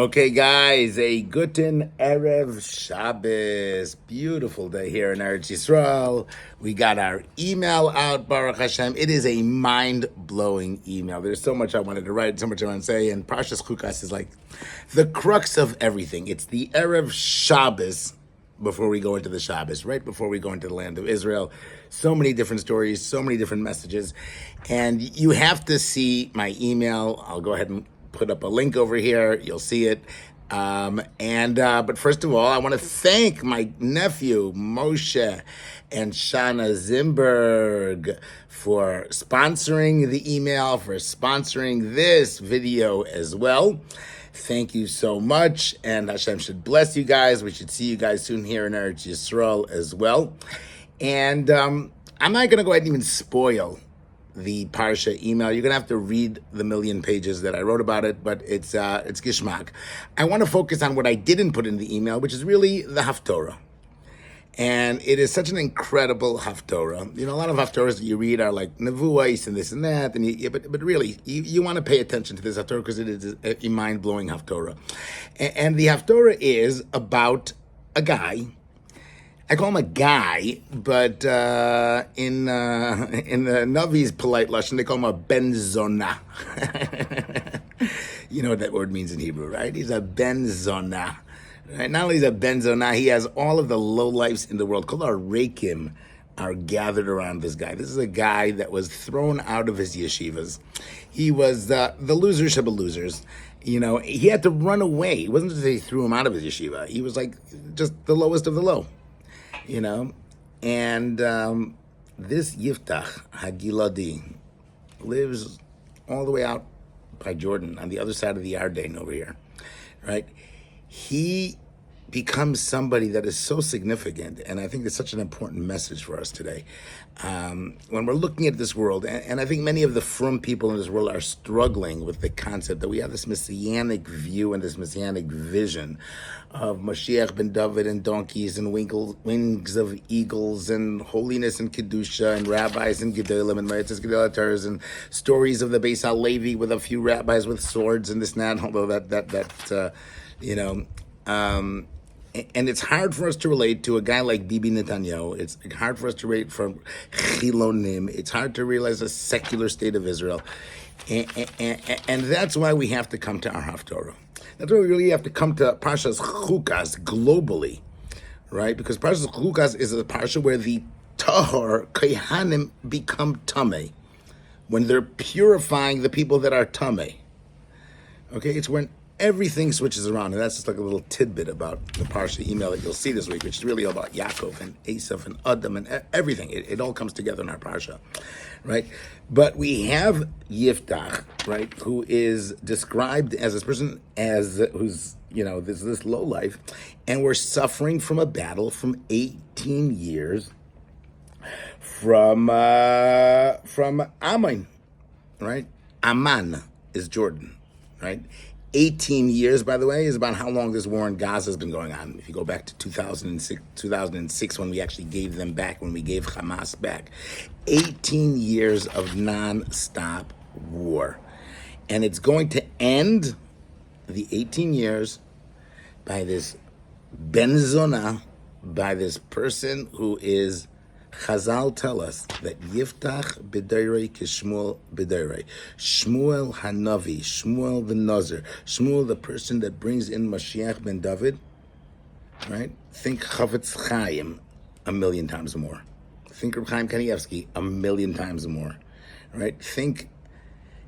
Okay, guys, a Guten Erev Shabbos. Beautiful day here in Eretz Yisrael. We got our email out, Baruch Hashem. It is a mind-blowing email. There's so much I wanted to write, so much I want to say, and Parshas Chukas is like the crux of everything. It's the Erev Shabbos before we go into the Shabbos, right before we go into the land of Israel. So many different stories, so many different messages, and you have to see my email. I'll go ahead and put up a link over here. You'll see it. But first of all, I want to thank my nephew, Moshe and Shana Zimberg, for sponsoring the email, for sponsoring this video as well. Thank you so much, and Hashem should bless you guys. We should see you guys soon here in Eretz Yisrael as well. And I'm not going to go ahead and even spoil the Parsha email. You're going to have to read the million pages that I wrote about it, but it's gishmak. I want to focus on what I didn't put in the email, which is really the Haftorah. And it is such an incredible Haftorah. You know, a lot of Haftorahs that you read are like Nevuos and this and that, but really, you want to pay attention to this Haftorah because it is a mind-blowing Haftorah. And the Haftorah is about a guy. I call him a guy, but in the Navi's polite lashon, they call him a Ben Zonah. You know what that word means in Hebrew, right? He's a Ben Zonah. Right? Not only is he a Ben Zonah, he has all of the lowlifes in the world. Kol Rekim are gathered around this guy. This is a guy that was thrown out of his yeshivas. He was the loser of the losers. You know, he had to run away. It wasn't just that he threw him out of his yeshiva. He was like just the lowest of the low. You know, and this Yiftach Hagiladi lives all the way out by Jordan on the other side of the Yarden over here, right? He becomes somebody that is so significant, and I think it's such an important message for us today. When we're looking at this world, and I think many of the frum people in this world are struggling with the concept that we have this messianic view and this messianic vision of Mashiach ben David and donkeys and wings of eagles and holiness and Kedusha and rabbis and Gedolim and Meritzes Gedolators and stories of the Beis HaLevi with a few rabbis with swords and this and that, although and it's hard for us to relate to a guy like Bibi Netanyahu. It's hard for us to relate from Chilonim. It's hard to realize a secular state of Israel. And that's why we have to come to our Haftorah. That's why we really have to come to Parshas Chukas globally, right? Because Parshas Chukas is a parsha where the Tahor, Kohanim, become Tameh. When they're purifying the people that are Tameh. Okay, it's when everything switches around, and that's just like a little tidbit about the Parsha email that you'll see this week, which is really all about Yaakov and Esav and Adam and everything. It all comes together in our Parsha, right? But we have Yiftach, right, who is described as this person who's, you know, this low life, and we're suffering from a battle from 18 years from Ammon, right? Amman is Jordan, right? 18 years, by the way, is about how long this war in Gaza has been going on. If you go back to 2006 when we actually gave them back, when we gave Hamas back. 18 years of non-stop war. And it's going to end the 18 years by this Ben Zonah, by this person who is, Chazal tell us that Yiftach b'deirei k'Shmuel b'deirei. Shmuel Hanavi, Shmuel the Nazir, Shmuel the person that brings in Mashiach ben David, right? Think Chavetz Chaim a million times more. Think Reb Chaim Kanievsky a million times more, right? Think,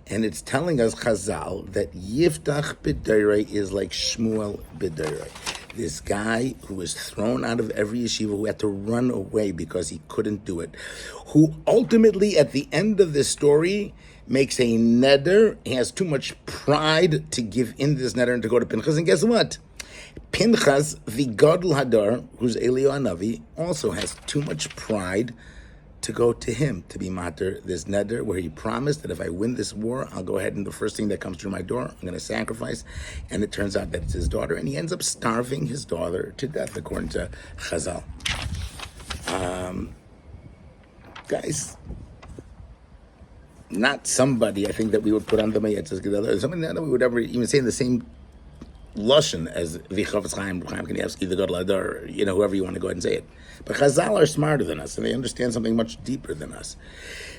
and it's telling us Chazal that Yiftach b'deirei is like Shmuel b'deirei. This guy who was thrown out of every yeshiva, who had to run away because he couldn't do it, who ultimately, at the end of this story, makes a neder. He has too much pride to give in this neder and to go to Pinchas. And guess what? Pinchas, the Gadol Hadar, who's Eliyahu Hanavi, also has too much pride to go to him to be mater this neder, where he promised that if I win this war, I'll go ahead and the first thing that comes through my door, I'm going to sacrifice. And it turns out that it's his daughter, and he ends up starving his daughter to death, according to Chazal. Guys, not somebody I think that we would put on the Mayetzes Gedolot, somebody that we would ever even say in the same Lashon as Vichavetz Chaim Kanievsky, the Gadol Adar, whoever you want to go ahead and say it. But Chazal are smarter than us, and they understand something much deeper than us,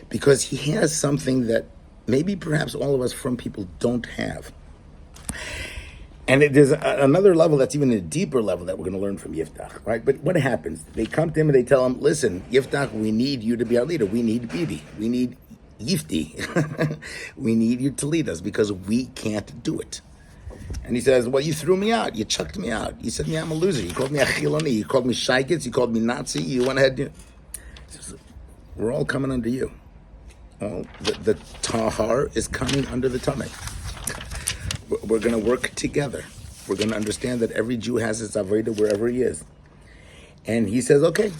because he has something that maybe perhaps all of us from people don't have. And there's another level that's even a deeper level that we're going to learn from Yiftach, right? But what happens? They come to him and they tell him, listen, Yiftach, we need you to be our leader. We need Bidi. We need Yifti. We need you to lead us because we can't do it. And he says, well, you threw me out. You chucked me out. You said me I'm a loser. You called me a chiloni. You called me shaykitz. You called me Nazi. You went ahead. He says, we're all coming under you. The tahar is coming under the tummy. We're going to work together. We're going to understand that every Jew has his avodah wherever he is. And he says, okay,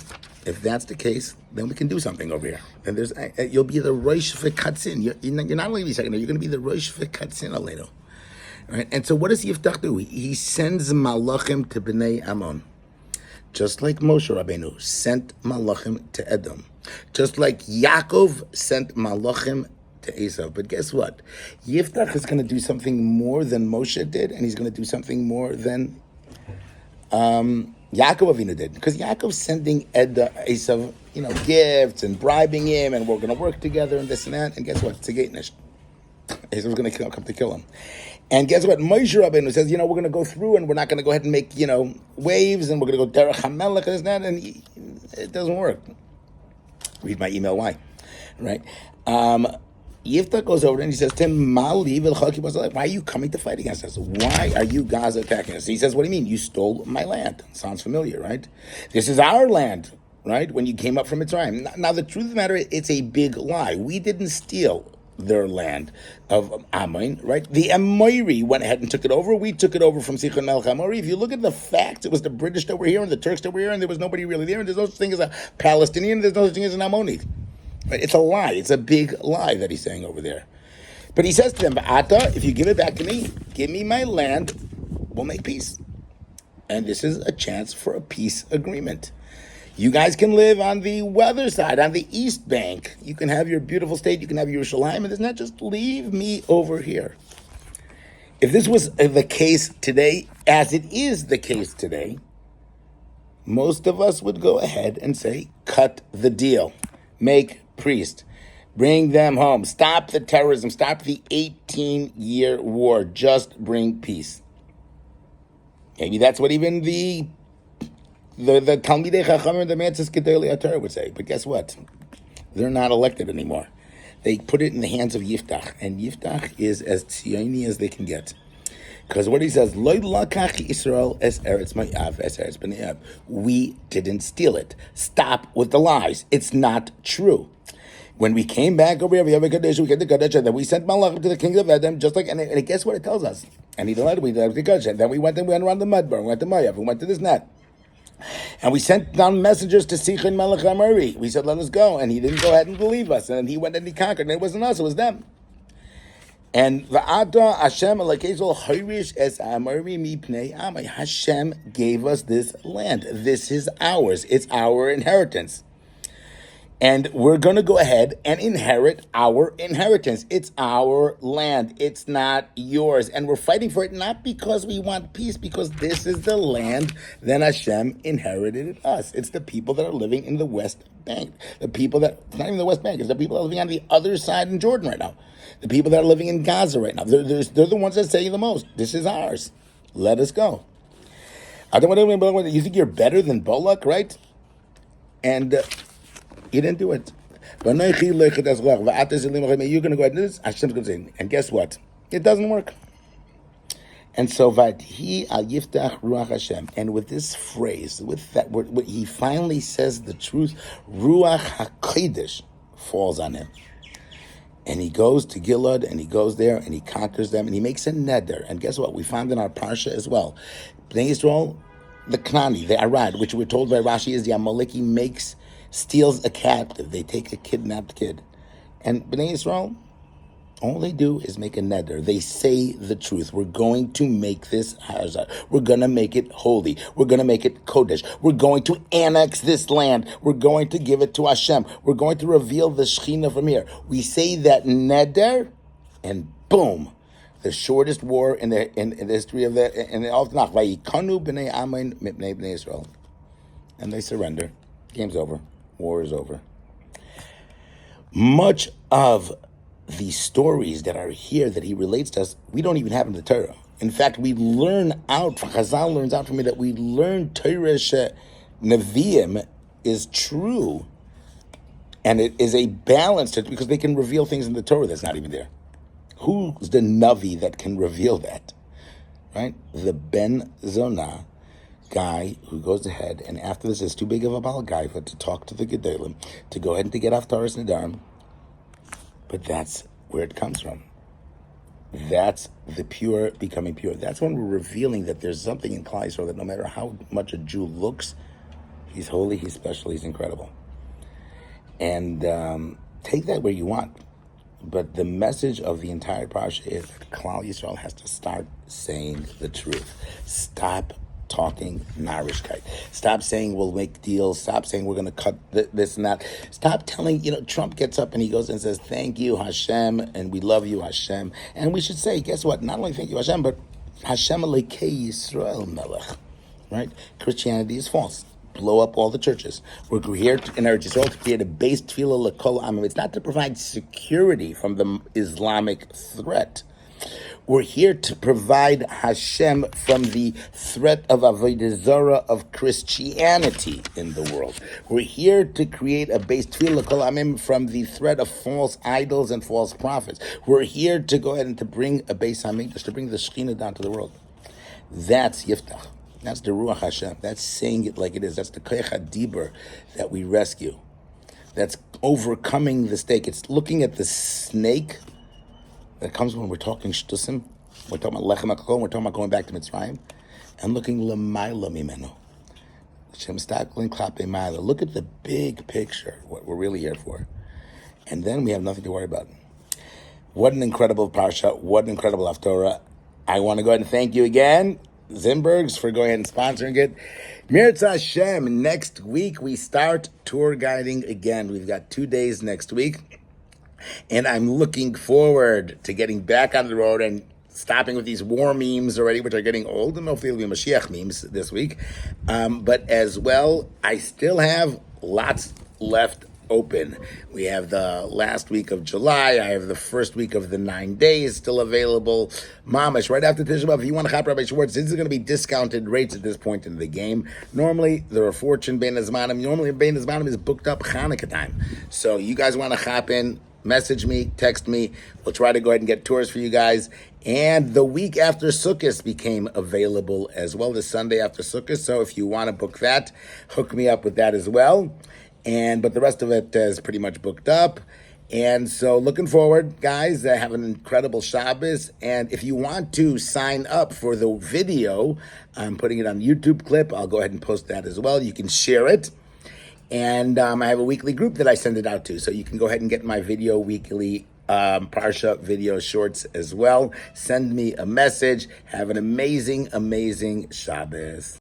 if that's the case, then we can do something over here. And you'll be the Rosh V'Katzin. You're not only going to be second, you're going to be the Rosh V'Katzin Aleinu. Right? And so what does Yiftach do? He sends malachim to Bnei Ammon. Just like Moshe Rabbeinu sent malachim to Edom. Just like Yaakov sent malachim to Esav. But guess what? Yiftach is going to do something more than Moshe did, and he's going to do something more than Yaakov Avinu did. Because Yaakov's sending Esav, gifts and bribing him, and we're going to work together and this and that. And guess what? It's a gatenish. Esav's going to come to kill him. And guess what? Moshe Rabbeinu says, we're going to go through, and we're not going to go ahead and make, waves, and we're going to go derech hamelech and this and that, and it doesn't work. Read my email, why? Right? Yiftach goes over and he says to him, why are you coming to fight against us? Why are you guys attacking us? He says, what do you mean? You stole my land. Sounds familiar, right? This is our land, right? When you came up from Mitzrayim. Now, the truth of the matter is, it's a big lie. We didn't steal their land of Ammon, right? The Amori went ahead and took it over. We took it over from Sichon Melech Amori. If you look at the facts, it was the British that were here and the Turks that were here, and there was nobody really there, and there's no such thing as a Palestinian, there's no such thing as an Ammonite. Right? It's a lie. It's a big lie that he's saying over there. But he says to them, Ata, if you give it back to me, give me my land, we'll make peace. And this is a chance for a peace agreement. You guys can live on the weather side, on the east bank. You can have your beautiful state, you can have Yerushalayim, and it's not just leave me over here. If this was the case today, as it is the case today, most of us would go ahead and say, cut the deal. Make priest. Bring them home. Stop the terrorism. Stop the 18-year war. Just bring peace. Maybe that's what even the Talmidei Chachamim, the Metzes Gedolei HaTorah would say. But guess what? They're not elected anymore. They put it in the hands of Yiftach. And Yiftach is as Tzioni as they can get. Because what he says, Lo lakach Yisrael es eretz ma'av es eretz b'nei Av. We didn't steal it. Stop with the lies. It's not true. When we came back over here, we get the Kadesh, then we sent Malachim to the king of Edom, just like, and guess what it tells us? And he delighted, we did the Kadesh. Then we went around the Mudbar, we went to Moav, we went to this net. And we sent down messengers to Sichon Melech Amori. We said, let us go. And he didn't go ahead and believe us. And then he went and he conquered. And it wasn't us, it was them. And Va'ata Hashem Elokeinu Horish es Amori mipnei Amai. Hashem gave us this land. This is ours. It's our inheritance. And we're going to go ahead and inherit our inheritance. It's our land. It's not yours. And we're fighting for it not because we want peace, because this is the land that Hashem inherited us. It's the people that are living in the West Bank. The people that, it's not even the West Bank, it's the people that are living on the other side in Jordan right now. The people that are living in Gaza right now. They're the ones that say the most. This is ours. Let us go. You think you're better than Bolak, right? And you didn't do it. You're going to go ahead and do this. Hashem's going to say, and guess what? It doesn't work. And so, Vayhi al Yiftach Ruach Hashem. And with this phrase, with that word, he finally says the truth. Ruach HaKodesh falls on him. And he goes to Gilad, and he goes there, and he conquers them, and he makes a neder. And guess what? We found in our parsha as well. Bnei Yisrael, the Knani, the Arad, which we're told by Rashi is the Amaleki steals a captive. They take a kidnapped kid. And Bnei Yisrael, all they do is make a neder. They say the truth. We're going to make this Hazar. We're going to make it holy. We're going to make it Kodesh. We're going to annex this land. We're going to give it to Hashem. We're going to reveal the Shekhinah from here. We say that neder, and boom, the shortest war in the history of the Tanakh. Vayikanu b'nei Ammon mipnei b'nei Israel, and they surrender. Game's over. War is over. Much of the stories that are here that he relates to us, we don't even have in the Torah. In fact, we learn out, Chazal learns out from me that we learn Torah Nevi'im is true, and it is a balance because they can reveal things in the Torah that's not even there. Who's the Navi that can reveal that? Right? The Ben Zonah guy who goes ahead, and after this is too big of a balagaiva to talk to the Gedolim, to go ahead and to get Haftorahs Nedarim. But that's where it comes from. That's the pure becoming pure. That's when we're revealing that there's something in Klal Yisrael that no matter how much a Jew looks, he's holy, he's special, he's incredible. And take that where you want. But the message of the entire parsha is that Klal Yisrael has to start saying the truth. Stop talking narishkeit. Stop saying we'll make deals. Stop saying we're going to cut this and that. Stop telling, Trump gets up and he goes and says, thank you, Hashem, and we love you, Hashem. And we should say, guess what? Not only thank you, Hashem, but Hashem Elekei Yisrael Melech. Right? Christianity is false. Blow up all the churches. We're here in Eretz Yisrael to create a base tefillah l'kol amim. It's not to provide security from the Islamic threat. We're here to provide Hashem from the threat of Avodah Zarah, of Christianity in the world. We're here to create a base tefillah kol amim from the threat of false idols and false prophets. We're here to go ahead and to bring a base hamikdash, to bring the Shekhinah down to the world. That's Yiftach. That's the Ruach Hashem. That's saying it like it is. That's the Koach HaDibur that we rescue. That's overcoming the stake. It's looking at the snake that comes when we're talking shtusim, we're talking about lechem hakol, we're talking about going back to Mitzrayim, and looking l'mayla mimenu. Look at the big picture, what we're really here for. And then we have nothing to worry about. What an incredible parsha, what an incredible Haftorah. I want to go ahead and thank you again, Zimbergs, for going ahead and sponsoring it. Mirza Hashem, next week we start tour guiding again. We've got 2 days next week. And I'm looking forward to getting back on the road and stopping with these war memes already, which are getting old, and hopefully it'll be Mashiach memes this week. But as well, I still have lots left open. We have the last week of July. I have the first week of the 9 days still available. Mamish, right after Tisha B'Av, if you want to shop Rabbi Schwartz, this is going to be discounted rates at this point in the game. Normally, there are fortune Bein Hazmanim. Normally, Bein Hazmanim is booked up Hanukkah time. So you guys want to hop in, message me, text me. We'll try to go ahead and get tours for you guys. And the week after Sukkot became available as well, the Sunday after Sukkot. So if you want to book that, hook me up with that as well. But the rest of it is pretty much booked up. And so looking forward, guys, have an incredible Shabbos. And if you want to sign up for the video, I'm putting it on YouTube clip. I'll go ahead and post that as well. You can share it. And I have a weekly group that I send it out to. So you can go ahead and get my video weekly Parsha video shorts as well. Send me a message. Have an amazing, amazing Shabbos.